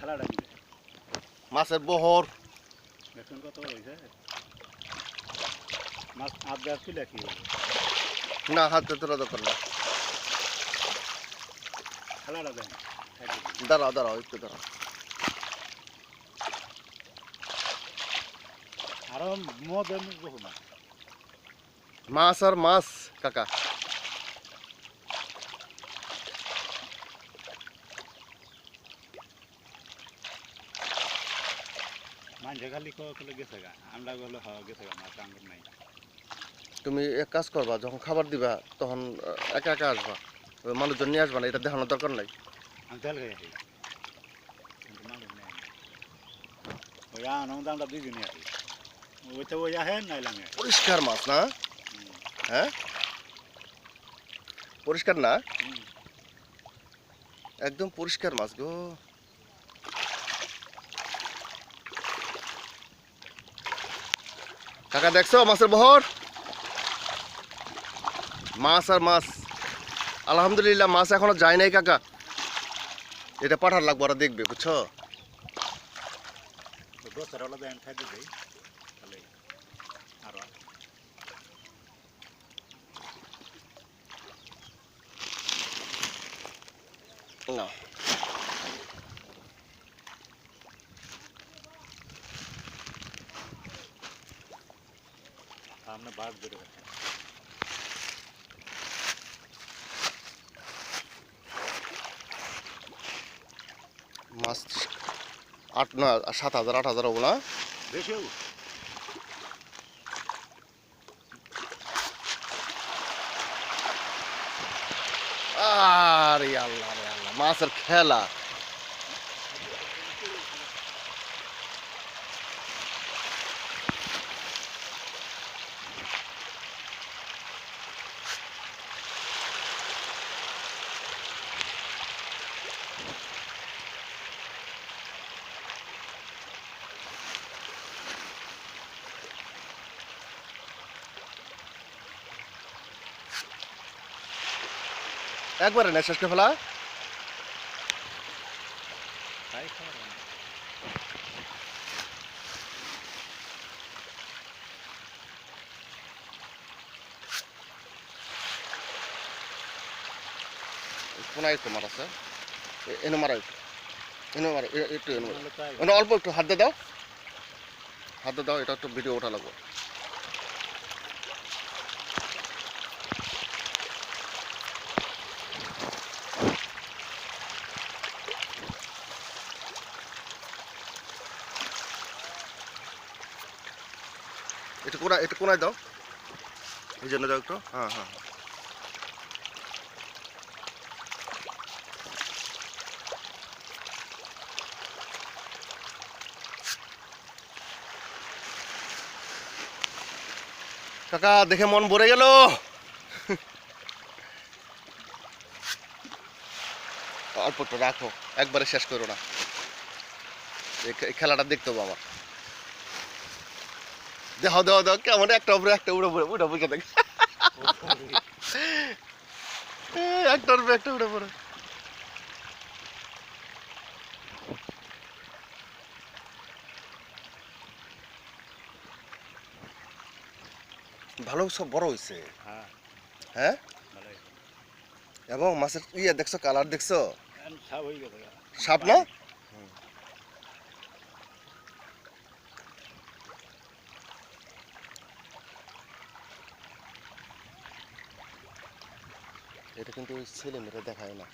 খেলাটা কি মাছের বহর দেখুন কত বড় হয়েছে মাছ আবদার তুলে কি না হাতে তোরা দরকার না খেলাটা দেন দাঁড়াও দাঁড়াও একটু দাঁড়াও আরো মদের বহু না মাছ আর মাছ কাকা মাঝে খালি কলে গেছে গা আমরা গেলে হওয়া গেছে গা মাছ আঙ্গুর নাই তুমি এক কাজ করবা যখন খাবার দিবা তখন একা একা আসবা ওই মানুষজন নিয়ে আসবা না এটা দেখানোর দরকার নাই আমি তেল খাই আসি কিন্তু মানুষ নেই ওই আনন্দ আমরা দুইজনই আসি ওইতে ওই আহে নাইলে আমি আসি পরিষ্কার মাছ না হ্যাঁ পরিষ্কার না একদম পরিষ্কার মাছ গো কাকা দেখছো মাছের বহর মাছ আর মাছ আলহামদুলিল্লাহ মাছ এখনো যায় নাই কাকা এটা পাঠার লাগবো ওরা দেখবে বুঝছো দোসরা হলো দেন খাই দিবি তাহলে আরো না সামনে বাঘ বেরো গেছে মাছ 8 না 7,000 8,000 হবো না বেশিও আরে আল্লাহ রে আল্লাহ মাছের খেলা একবারে না শেষ করে ফেলা তাই খাওয়া না কোনায় তোমার আছে এনে মারা এনে মারা একটু এনে মারা নাহলে তাই এনে অল্প একটু হাত দিয়ে দাও হাত দিয়ে দাও এটা একটু ভিডিও ওঠা লাগবে একটু কোনায় দাও এই জন্য দাও একটু হ্যাঁ হ্যাঁ কাকা দেখে মন ভরে গেল অল্প একটু রাখো একবারে শেষ করো না এই খেলাটা দেখতে হবে আমার দেখাও দেওয়া দাও কেমন একটা উপরে একটা উড়ে পড়ে উঠে পড়ে দেখ একটার উপরে একটা উড়ে পড়ে ভালো সব বড় হয়েছে হ্যাঁ হ্যাঁ ভালো এবং মাছের ইয়ে দেখছো কালার দেখছো সব হয়ে গেছে সাপ না এটা কিন্তু ওই ছেলে মেয়েরা দেখায় না